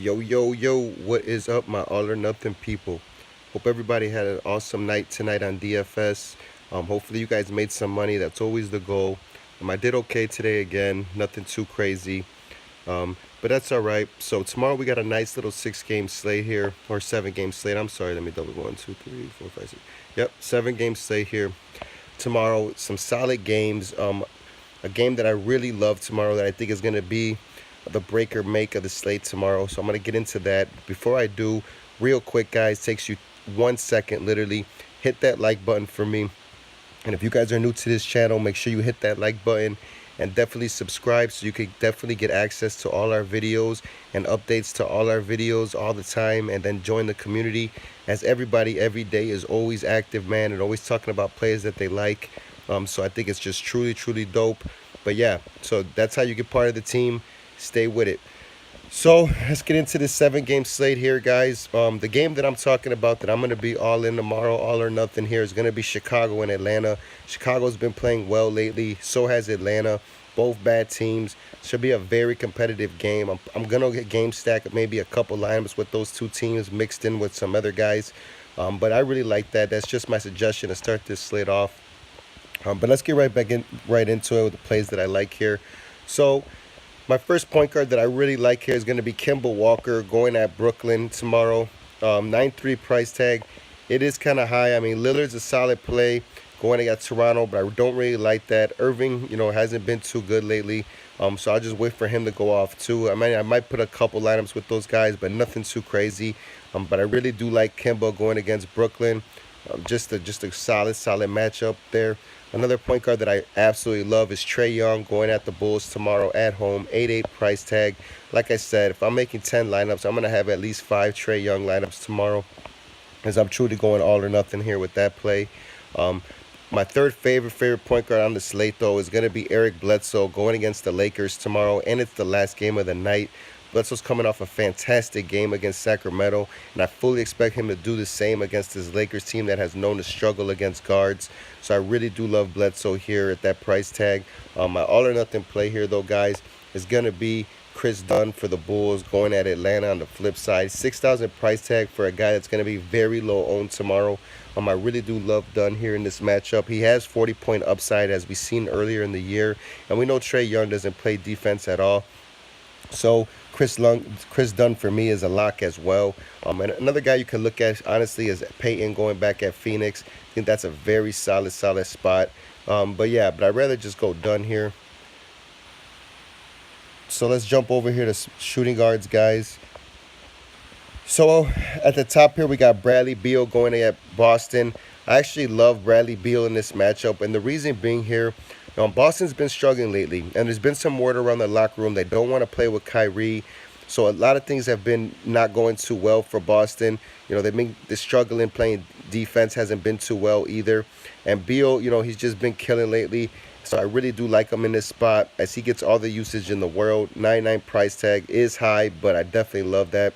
Yo, yo, yo, what is up, my all or nothing people? Hope everybody had an awesome night tonight on DFS. Hopefully, you guys made some money. That's always the goal. I did okay today again, nothing too crazy, but that's all right. So, tomorrow we got a nice little 6 game slate here, or 7 game slate. I'm sorry, let me double 1, 2, 3, 4, 5, 6. Yep, 7 game slate here. Tomorrow, some solid games. A game that I really love tomorrow that I think is going to be the break or make of the slate tomorrow. So I'm going to get into that. Before I do, real quick, guys, takes you 1 second literally. Hit that like button for me. And if you guys are new to this channel, make sure you hit that like button and definitely subscribe so you can definitely get access to all our videos and updates to all our videos all the time, and then join the community, as everybody every day is always active, man, and always talking about players that they like. So I think it's just truly dope. But yeah, so that's how you get part of the team. Stay with it. So let's get into this 7 game slate here, guys. The game that I'm talking about that I'm going to be all in tomorrow, all or nothing here, is going to be Chicago and Atlanta. Chicago's been playing well lately. So has Atlanta. Both bad teams. Should be a very competitive game. I'm going to get game stack maybe a couple lineups with those two teams mixed in with some other guys. But I really like that. That's just my suggestion to start this slate off. But let's get right into it with the plays that I like here. So my first point guard that I really like here is going to be Kemba Walker going at Brooklyn tomorrow. 9.3 price tag. It is kind of high. I mean, Lillard's a solid play going against Toronto, but I don't really like that. Irving, hasn't been too good lately. So I'll just wait for him to go off too. I might put a couple lineups with those guys, but nothing too crazy. But I really do like Kemba going against Brooklyn. Just a solid matchup there. Another point guard that I absolutely love is Trae Young going at the Bulls tomorrow at home. 8.8 price tag. Like I said, if I'm making 10 lineups, I'm going to have at least 5 Trae Young lineups tomorrow, as I'm truly going all or nothing here with that play. My third favorite point guard on the slate, though, is going to be Eric Bledsoe going against the Lakers tomorrow, and it's the last game of the night. Bledsoe's coming off a fantastic game against Sacramento, and I fully expect him to do the same against this Lakers team that has known to struggle against guards. So I really do love Bledsoe here at that price tag. My all-or-nothing play here, though, guys, is going to be Chris Dunn for the Bulls going at Atlanta on the flip side. 6,000 price tag for a guy that's going to be very low owned tomorrow. I really do love Dunn here in this matchup. He has 40-point upside, as we seen earlier in the year, and we know Trae Young doesn't play defense at all. So Chris Dunn for me is a lock as well. And another guy you can look at, honestly, is Peyton going back at Phoenix. I think that's a very solid spot. But I'd rather just go Dunn here. So let's jump over here to shooting guards, guys. So at the top here, we got Bradley Beal going at Boston. I actually love Bradley Beal in this matchup, and the reason being here, Boston's been struggling lately, and there's been some word around the locker room they don't want to play with Kyrie. So a lot of things have been not going too well for Boston. They're struggling playing defense, hasn't been too well either. And Beal, he's just been killing lately. So I really do like him in this spot, as he gets all the usage in the world. 99 price tag is high, but I definitely love that.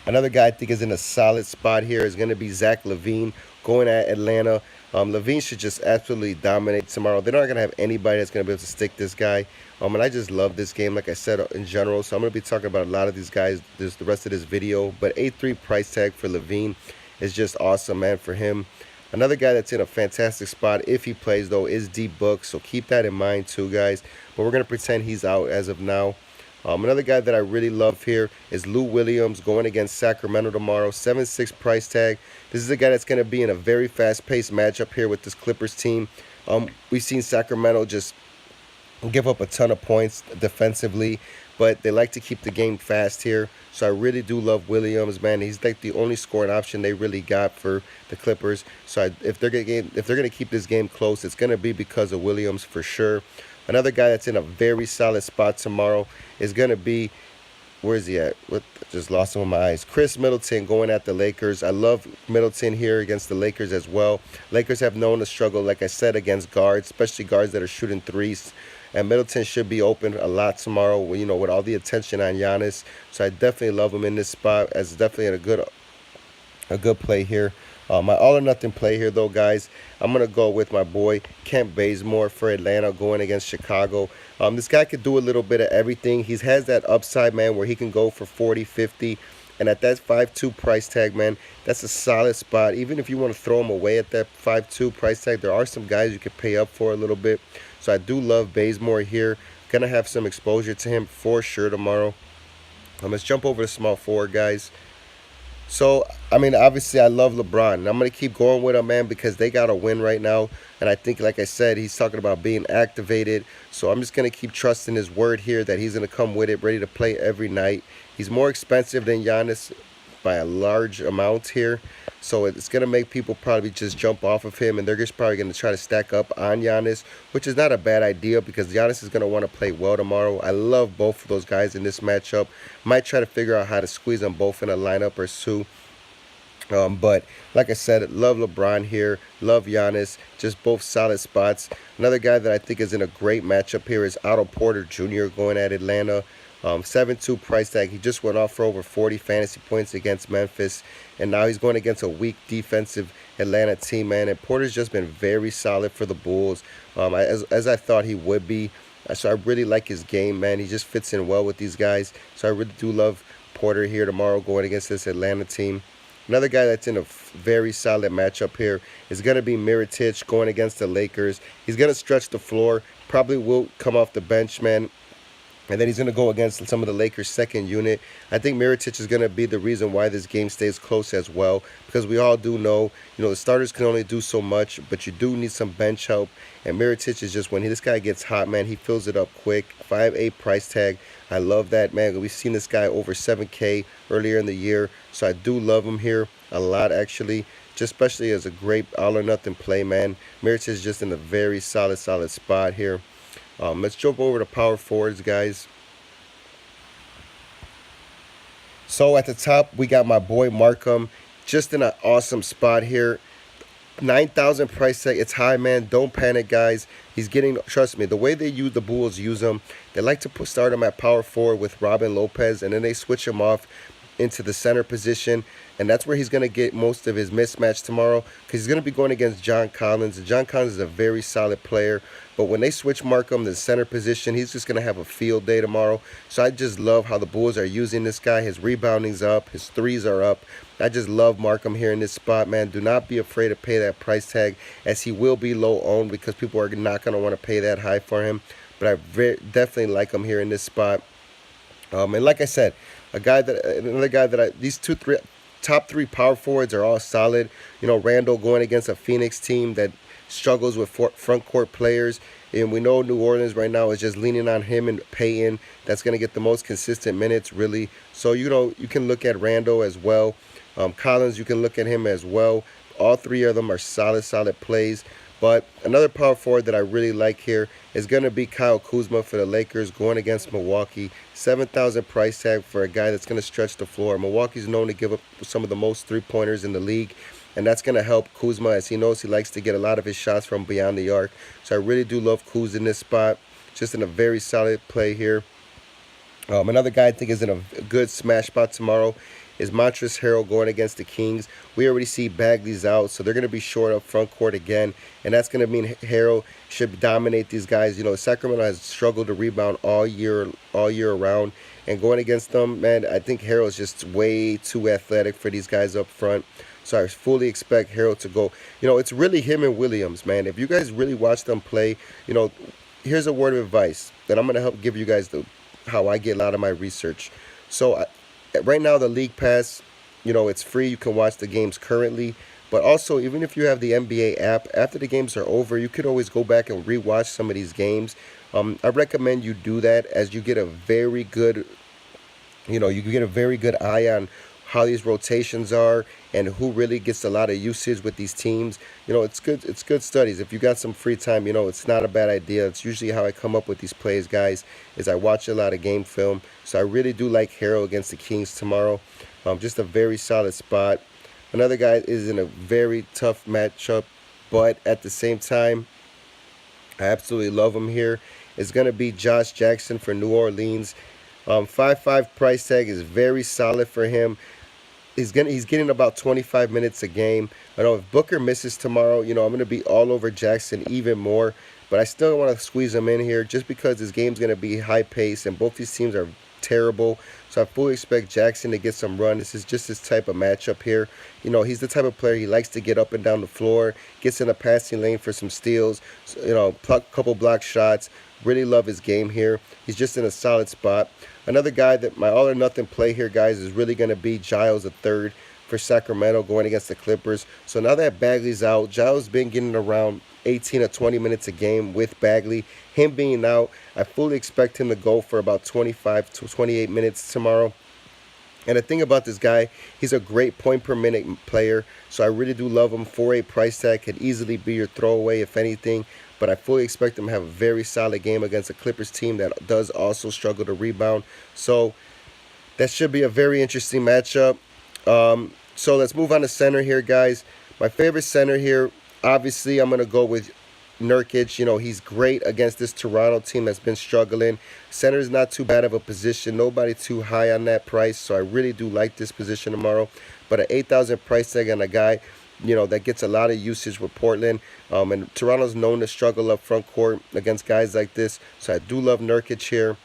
Another guy I think is in a solid spot here is going to be Zach LaVine going at Atlanta. LaVine should just absolutely dominate tomorrow. They're not going to have anybody that's going to be able to stick this guy. And I just love this game, like I said, in general. So I'm going to be talking about a lot of these guys the rest of this video. But 8.3 price tag for LaVine is just awesome, man, for him. Another guy that's in a fantastic spot, if he plays, though, is D-Book. So keep that in mind, too, guys. But we're going to pretend he's out as of now. Another guy that I really love here is Lou Williams going against Sacramento tomorrow. 7.6 price tag. This is a guy that's going to be in a very fast-paced matchup here with this Clippers team. We've seen Sacramento just give up a ton of points defensively, but they like to keep the game fast here. So I really do love Williams, man. He's like the only scoring option they really got for the Clippers. So if they're going to keep this game close, it's going to be because of Williams for sure. Another guy that's in a very solid spot tomorrow is going to be, where is he at? Just lost him in my eyes. Chris Middleton going at the Lakers. I love Middleton here against the Lakers as well. Lakers have known to struggle, like I said, against guards, especially guards that are shooting threes. And Middleton should be open a lot tomorrow, with all the attention on Giannis. So I definitely love him in this spot, as definitely a good play here. My all-or-nothing play here, though, guys, I'm going to go with my boy Kent Bazemore for Atlanta going against Chicago. This guy could do a little bit of everything. He has that upside, man, where he can go for 40, 50. And at that 5.2 price tag, man, that's a solid spot. Even if you want to throw him away at that 5.2 price tag, there are some guys you could pay up for a little bit. So I do love Bazemore here. Gonna have some exposure to him for sure tomorrow. Let's jump over to small forward, guys. So, I mean, obviously, I love LeBron. And I'm going to keep going with him, man, because they got to win right now. And I think, like I said, he's talking about being activated. So I'm just going to keep trusting his word here that he's going to come with it, ready to play every night. He's more expensive than Giannis by a large amount here. So it's going to make people probably just jump off of him, and they're just probably going to try to stack up on Giannis, which is not a bad idea because Giannis is going to want to play well tomorrow. I love both of those guys in this matchup. Might try to figure out how to squeeze them both in a lineup or two. But like I said, love LeBron here, love Giannis, just both solid spots. Another guy that I think is in a great matchup here is Otto Porter Jr. going at Atlanta. 7.2 price tag. He just went off for over 40 fantasy points against Memphis, and now he's going against a weak defensive Atlanta team, man. And Porter's just been very solid for the Bulls, as I thought he would be. So I really like his game, man. He just fits in well with these guys. So I really do love Porter here tomorrow going against this Atlanta team. Another guy that's in a very solid matchup here is going to be Mirotic going against the Lakers. He's going to stretch the floor, probably will come off the bench, man. And then he's going to go against some of the Lakers' second unit. I think Mirotic is going to be the reason why this game stays close as well. Because we all do know, the starters can only do so much. But you do need some bench help. And Mirotic is just, when this guy gets hot, man, he fills it up quick. 5.8 price tag. I love that, man. We've seen this guy over 7K earlier in the year. So I do love him here a lot, actually. Just especially as a great all-or-nothing play, man. Mirotic is just in a very solid spot here. Let's jump over to power forwards, guys. So at the top, we got my boy Markham, just in an awesome spot here. 9,000 price tag. It's high, man. Don't panic, guys. He's getting, trust me, the way the Bulls use him, they like to start him at power forward with Robin Lopez, and then they switch him off into the center position, and that's where he's going to get most of his mismatch tomorrow, because he's going to be going against John Collins, and John Collins is a very solid player. But when they switch Markham to the center position, he's just going to have a field day tomorrow. So I just love how the Bulls are using this guy. His rebounding's up, his threes are up. I just love Markham here in this spot, man. Do not be afraid to pay that price tag, as he will be low owned because people are not going to want to pay that high for him. But I definitely like him here in this spot. And like I said, another guy that these top three power forwards are all solid. Randall going against a Phoenix team that struggles with front court players, and we know New Orleans right now is just leaning on him and Payton. That's going to get the most consistent minutes, really. So you can look at Randall as well. Collins, you can look at him as well. All three of them are solid plays. But another power forward that I really like here is going to be Kyle Kuzma for the Lakers going against Milwaukee. 7,000 price tag for a guy that's going to stretch the floor. Milwaukee's known to give up some of the most three-pointers in the league, and that's going to help Kuzma, as he knows he likes to get a lot of his shots from beyond the arc. So I really do love Kuz in this spot. Just in a very solid play here. Another guy I think is in a good smash spot tomorrow is Montrezl Harrell going against the Kings. We already see Bagley's out, so they're going to be short up front court again, and that's going to mean Harrell should dominate these guys. Sacramento has struggled to rebound all year around, and going against them, man, I think Harrell is just way too athletic for these guys up front. So I fully expect Harrell to go. It's really him and Williams, man. If you guys really watch them play, here's a word of advice that I'm going to help give you guys how I get a lot of my research. So right now, the League Pass, it's free. You can watch the games currently. But also, even if you have the NBA app, after the games are over, you could always go back and rewatch some of these games. I recommend you do that, as you get a very good, you can get a very good eye on how these rotations are and who really gets a lot of usage with these teams. It's good studies. If you got some free time, it's not a bad idea. It's usually how I come up with these plays, guys, is I watch a lot of game film. So I really do like Harrell against the Kings tomorrow. Just a very solid spot. Another guy is in a very tough matchup, but at the same time, I absolutely love him here. It's going to be Josh Jackson for New Orleans. 5.5 price tag is very solid for him. He's getting about 25 minutes a game. I know if Booker misses tomorrow, I'm going to be all over Jackson even more, but I still want to squeeze him in here just because this game's going to be high pace and both these teams are terrible. So I fully expect Jackson to get some run. This is just his type of matchup here. You know, he's the type of player, he likes to get up and down the floor, gets in the passing lane for some steals, you know, pluck a couple block shots. Really love his game here. He's just in a solid spot. Another guy that my all or nothing play here, guys, is really going to be Giles III for Sacramento going against the Clippers. So now that Bagley's out, Giles been getting around 18 or 20 minutes a game with Bagley. Him being out, I fully expect him to go for about 25 to 28 minutes tomorrow. And the thing about this guy, he's a great point per minute player. So I really do love him. 4.8 price tag could easily be your throwaway if anything. But I fully expect him to have a very solid game against a Clippers team that does also struggle to rebound. So that should be a very interesting matchup. So let's move on to center here, guys. My favorite center here, obviously, I'm going to go with Nurkic. You know, he's great against this Toronto team that's been struggling. Center is not too bad of a position. Nobody too high on that price, so I really do like this position tomorrow. But at 8,000 price tag on a guy, you know, that gets a lot of usage with Portland. And Toronto's known to struggle up front court against guys like this, so I do love Nurkic here.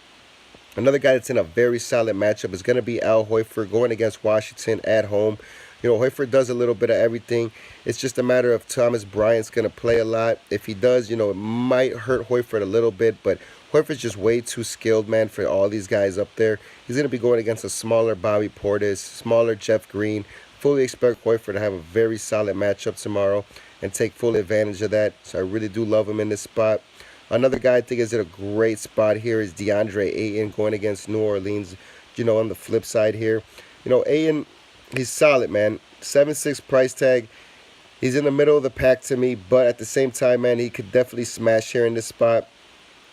Another guy that's in a very solid matchup is going to be Al Horford going against Washington at home. You know, Horford does a little bit of everything. It's just a matter of Thomas Bryant's going to play a lot. If he does, you know, it might hurt Horford a little bit, but Horford's just way too skilled, man, for all these guys up there. He's going to be going against a smaller Bobby Portis, smaller Jeff Green. Fully expect Horford to have a very solid matchup tomorrow and take full advantage of that. So I really do love him in this spot. Another guy I think is in a great spot here is DeAndre Ayton going against New Orleans. You know, on the flip side here, you know, Ayton, he's solid, man. 7.6 price tag. He's in the middle of the pack to me, but at the same time, man, he could definitely smash here in this spot.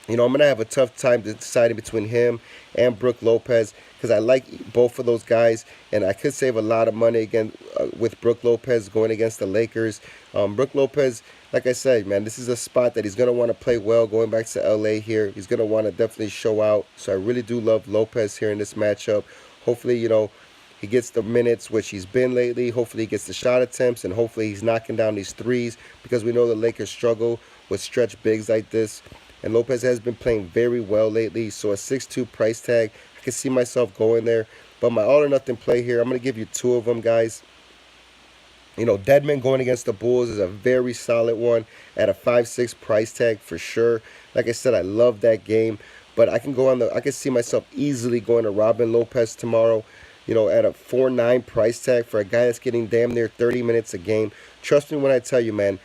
You know, I'm going to have a tough time deciding between him and Brook Lopez because I like both of those guys, and I could save a lot of money again with Brook Lopez going against the Lakers. Brook Lopez, like I said, man, this is a spot that he's going to want to play well going back to LA here. He's going to want to definitely show out, so I really do love Lopez here in this matchup. Hopefully, you know, he gets the minutes, which he's been lately. Hopefully he gets the shot attempts, and hopefully he's knocking down these threes because we know the Lakers struggle with stretch bigs like this. And Lopez has been playing very well lately, so a 6.2 price tag, I can see myself going there. But my all-or-nothing play here, I'm going to give you two of them, guys. You know, Dedmon going against the Bulls is a very solid one at a 5.6 price tag for sure. Like I said, I love that game. But I can I can see myself easily going to Robin Lopez tomorrow, you know, at a 4.9 price tag for a guy that's getting damn near 30 minutes a game. Trust me when I tell you, man.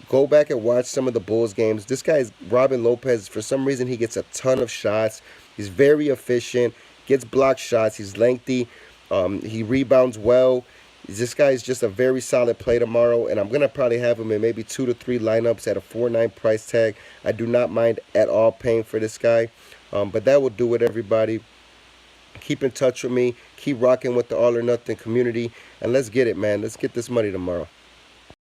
Go back and watch some of the Bulls games. This guy's Robin Lopez. For some reason, he gets a ton of shots. He's very efficient, gets blocked shots. He's lengthy. He rebounds well. This guy is just a very solid play tomorrow, and I'm going to probably have him in maybe 2 to 3 lineups at a 4.9 price tag. I do not mind at all paying for this guy, but that will do it, everybody. Keep in touch with me. Keep rocking with the All or Nothing community, and let's get it, man. Let's get this money tomorrow.